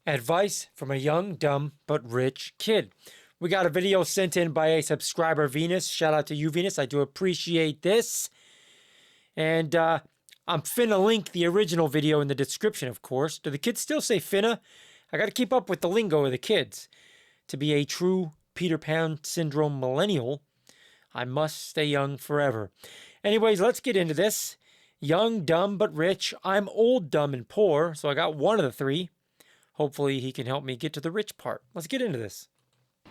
Advice from a young, dumb, but rich kid. We got a video sent in by a subscriber, Venus. Shout out to you, Venus. I do appreciate this. And I'm finna link the original video in the description, of course. Do the kids still say finna? I got to keep up with the lingo of the kids. To be a true Peter Pan syndrome millennial, I must stay young forever. Anyways, let's get into this. Young, dumb, but rich. I'm old, dumb, and poor, so I got one of the three. Hopefully he can help me get to the rich part. Let's get into this.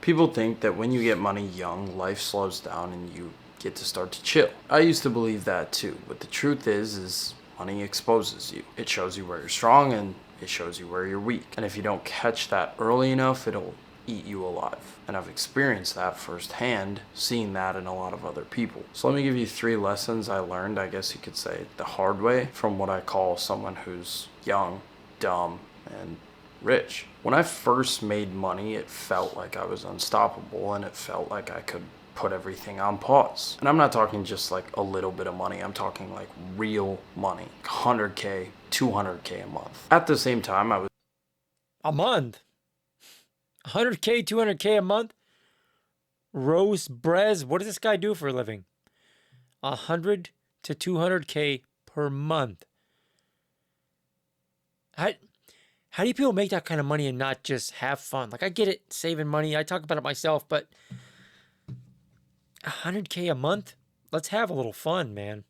People think that when you get money young, life slows down and you get to start to chill. I used to believe that too, but the truth is money exposes you. It shows you where you're strong and it shows you where you're weak. And if you don't catch that early enough, it'll eat you alive. And I've experienced that firsthand, seeing that in a lot of other people. So let me give you 3 lessons I learned, I guess you could say, the hard way from what I call someone who's young, dumb, and rich. When I first made money, it felt like I was unstoppable and it felt like I could put everything on pause. And I'm not talking just like a little bit of money, I'm talking like real money. 100K, 200K a month. At the same time, I was a month. 100K, 200K a month? Rose Brez, what does this guy do for a living? 100 to 200K per month. How do you people make that kind of money and not just have fun? Like, I get it, saving money. I talk about it myself, but 100K a month? Let's have a little fun, man.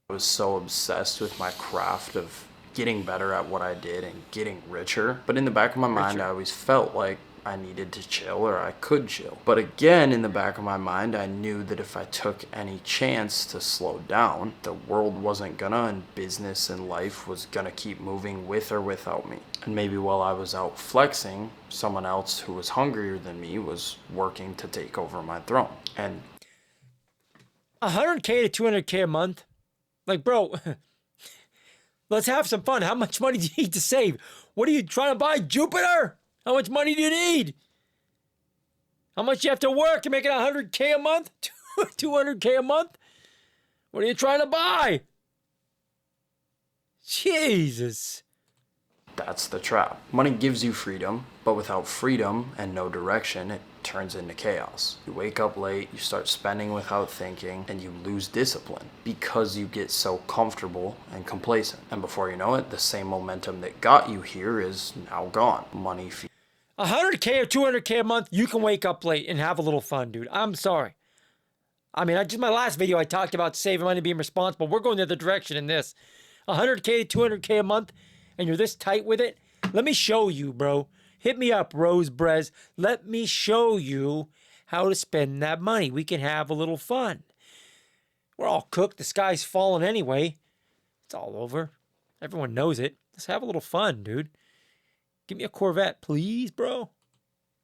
I was so obsessed with my craft of getting better at what I did and getting richer. But in the back of my mind, I always felt like I needed to chill or I could chill. But again, in the back of my mind, I knew that if I took any chance to slow down, the world wasn't gonna, and business and life was gonna keep moving with or without me. And maybe while I was out flexing, someone else who was hungrier than me was working to take over my throne. And 100K to 200K a month? Like, bro, let's have some fun. How much money do you need to save? What are you trying to buy? Jupiter? How much money do you need? How much you have to work to make it 100K a month? 200K a month? What are you trying to buy? Jesus. that's the trap. Money gives you freedom, but without freedom and no direction, it turns into chaos. You wake up late, you start spending without thinking, and you lose discipline because you get so comfortable and complacent. And before you know it, the same momentum that got you here is now gone. Money 100K or 200K a month, you can wake up late and have a little fun, dude. I'm sorry. I mean, just my last video, I talked about saving money, being responsible. We're going the other direction in this. 100K to 200K a month, and you're this tight with it? Let me show you, bro. Hit me up, Rose Brez. Let me show you how to spend that money. We can have a little fun. We're all cooked. The sky's falling anyway. It's all over. Everyone knows it. Let's have a little fun, dude. Give me a Corvette, please, bro.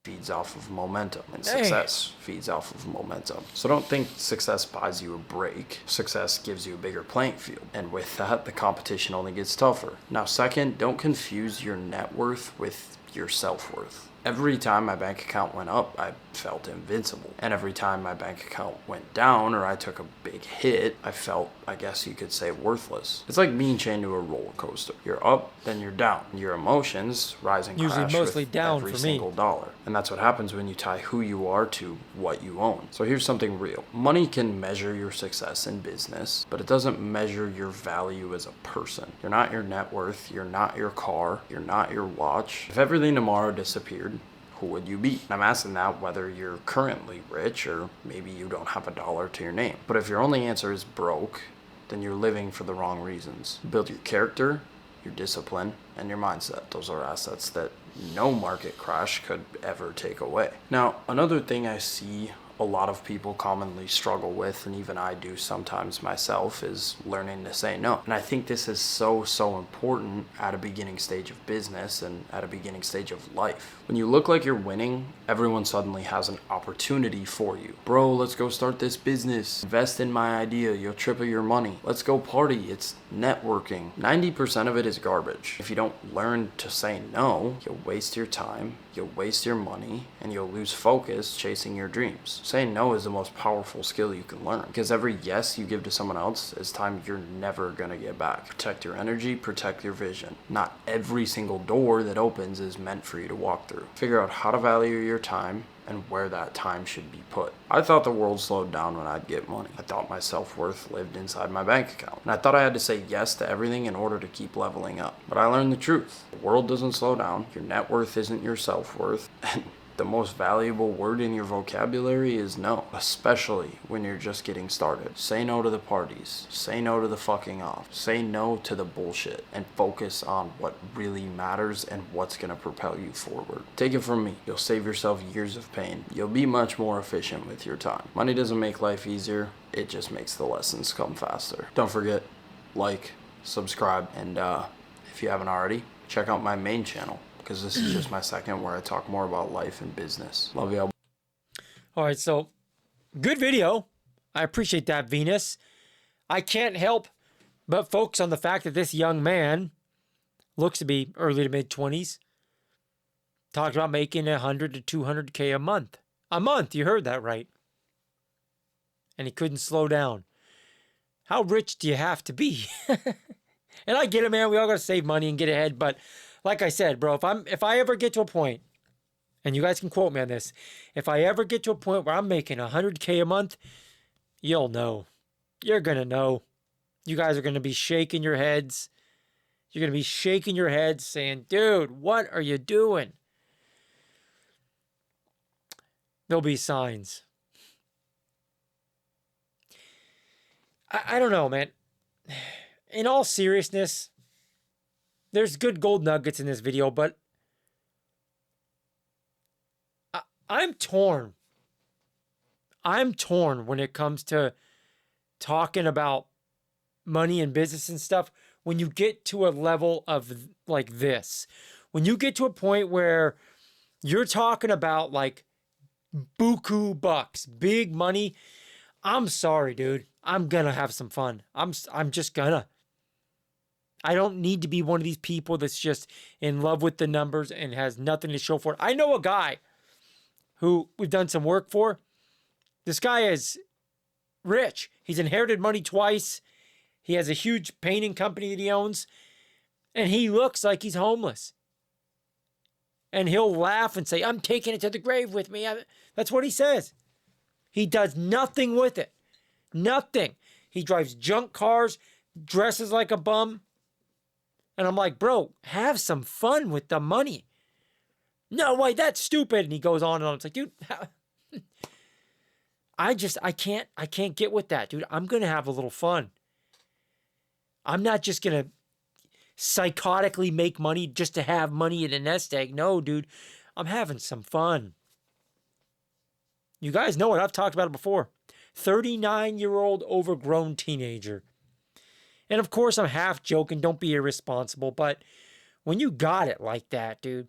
feeds off of momentum, and success feeds off of momentum. So don't think success buys you a break. Success gives you a bigger playing field, and with that, the competition only gets tougher. Now, second, don't confuse your net worth with your self-worth. Every time my bank account went up, I felt invincible. And every time my bank account went down or I took a big hit, I felt, I guess you could say, worthless. It's like being chained to a roller coaster. You're up, then you're down. Your emotions rise and Usually crash mostly with down every for single me. dollar. And that's what happens when you tie who you are to what you own. So here's something real. Money can measure your success in business, but it doesn't measure your value as a person. You're not your net worth. You're not your car. You're not your watch. If everything tomorrow disappeared, who would you be? I'm asking that whether you're currently rich or maybe you don't have a dollar to your name. But if your only answer is broke, then you're living for the wrong reasons. Build your character, your discipline, and your mindset. Those are assets that no market crash could ever take away. Now, another thing I see a lot of people commonly struggle with, and even I do sometimes myself, is learning to say no. And I think this is so important at a beginning stage of business and at a beginning stage of life. When you look like you're winning, everyone suddenly has an opportunity for you. Bro, let's go start this business. Invest in my idea, you'll triple your money. Let's go party. It's networking. 90% of it is garbage. If you don't learn to say no, you'll waste your time, you'll waste your money, and you'll lose focus chasing your dreams. Saying no is the most powerful skill you can learn, because every yes you give to someone else is time you're never gonna get back. Protect your energy, protect your vision. Not every single door that opens is meant for you to walk through. Figure out how to value your time and where that time should be put. I thought the world slowed down when I'd get money. I thought my self-worth lived inside my bank account. And I thought I had to say yes to everything in order to keep leveling up. But I learned the truth. The world doesn't slow down. Your net worth isn't your self-worth. And the most valuable word in your vocabulary is no, especially when you're just getting started. Say no to the parties. Say no to the fucking off. Say no to the bullshit and focus on what really matters and what's gonna propel you forward. Take it from me. You'll save yourself years of pain. You'll be much more efficient with your time. Money doesn't make life easier. It just makes the lessons come faster. Don't forget, like, subscribe, and if you haven't already, check out my main channel, because this is just my second where I talk more about life and business. Love y'all. All right, so good video. I appreciate that, Venus. I can't help but focus on the fact that this young man looks to be early to mid 20s. Talked about making 100 to 200K a month. A month, you heard that right. And he couldn't slow down. How rich do you have to be? And I get it, man. We all got to save money and get ahead, but like I said, bro, if I ever get to a point, and you guys can quote me on this, if I ever get to a point where I'm making 100K a month, you'll know. You're going to know. You guys are going to be shaking your heads. You're going to be shaking your heads saying, dude, what are you doing? There'll be signs. I don't know, man. In all seriousness, there's good gold nuggets in this video, but I'm torn. I'm torn when it comes to talking about money and business and stuff. When you get to a level of like this, when you get to a point where you're talking about like buku bucks, big money, I'm sorry, dude. I'm gonna have some fun. I'm just gonna. I don't need to be one of these people that's just in love with the numbers and has nothing to show for it. I know a guy who we've done some work for. This guy is rich. He's inherited money twice. He has a huge painting company that he owns. And he looks like he's homeless. And he'll laugh and say, I'm taking it to the grave with me. That's what he says. He does nothing with it. Nothing. He drives junk cars, dresses like a bum. And I'm like, bro, have some fun with the money. No way, that's stupid. And he goes on and on. It's like, dude, I can't get with that, dude. I'm going to have a little fun. I'm not just going to psychotically make money just to have money in a nest egg. No, dude, I'm having some fun. You guys know it. I've talked about it before. 39-year-old overgrown teenager. And of course, I'm half joking. Don't be irresponsible. But when you got it like that, dude,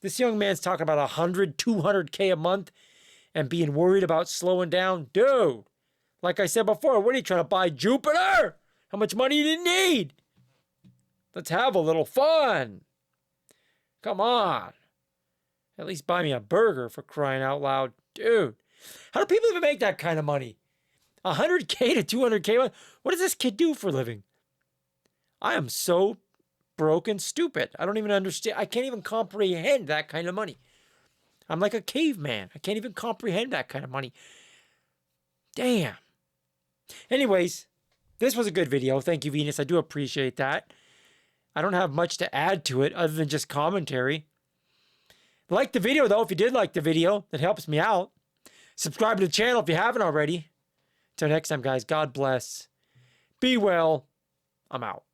this young man's talking about 100, 200K a month and being worried about slowing down. Dude, like I said before, what are you trying to buy, Jupiter? How much money do you need? Let's have a little fun. Come on. At least buy me a burger, for crying out loud. Dude, how do people even make that kind of money? 100K to 200K a month? What does this kid do for a living? I am so broken stupid. I don't even understand. I can't even comprehend that kind of money. I'm like a caveman. I can't even comprehend that kind of money. Damn. Anyways, this was a good video. Thank you, Venus. I do appreciate that. I don't have much to add to it other than just commentary. Like the video, though, if you did like the video. That helps me out. Subscribe to the channel if you haven't already. Till next time, guys, God bless. Be well. I'm out.